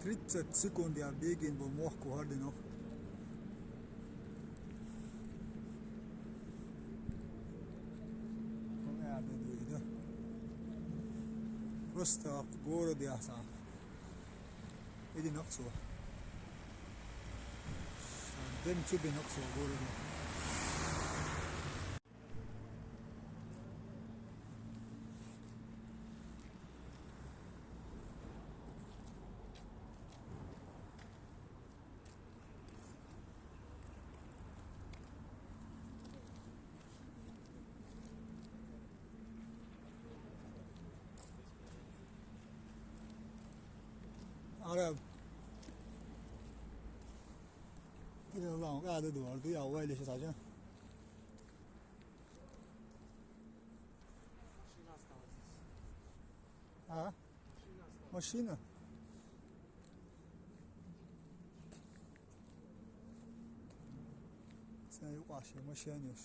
30 sekunden ja begin bo morko harde nog. Kom ja, det doe je. Просто в городе аса. Иди nog zo. Ben тебе nog zo в городе. Arab. Yine lan kağıdı duvardı ya o öyle şey sadece. Ha? Maşina. Sen yok aşağı maşina yok.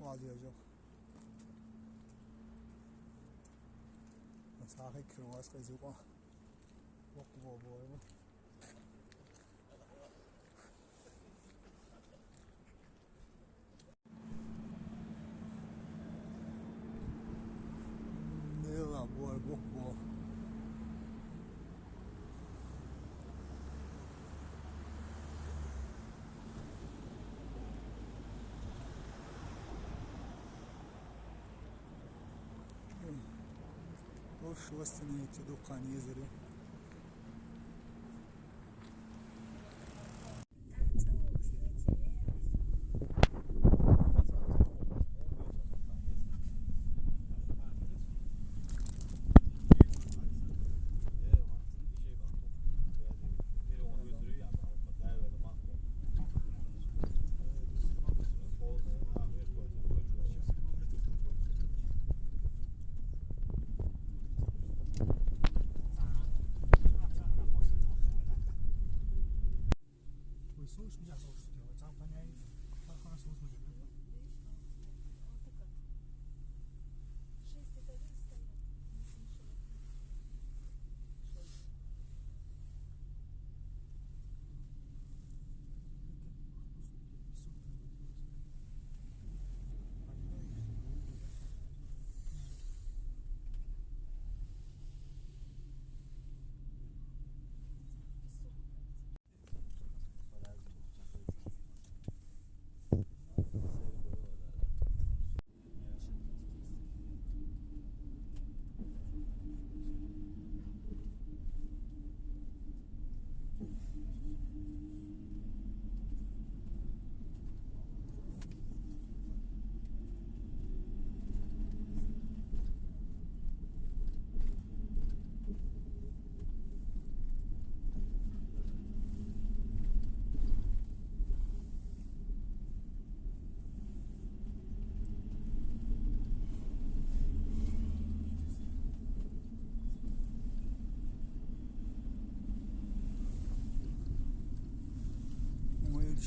O diyecek. Mesela kırmızı kızı var. Bak bu boyu. Ne la boy bak bu. Hoş vastını yeti dükkan yazarı. Soğuş mu ya soğuş diyor. Zampanyayı bakana soğuş mu diyor.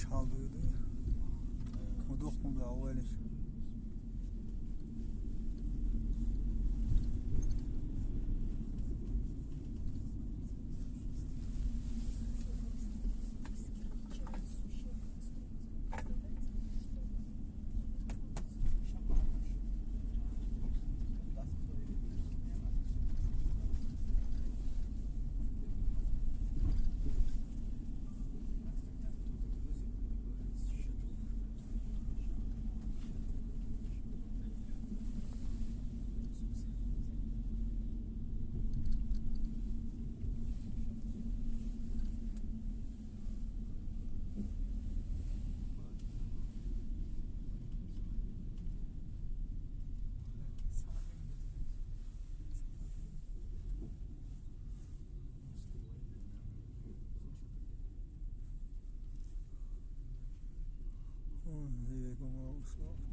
Çaldıydı. O dokmadı avvaliş.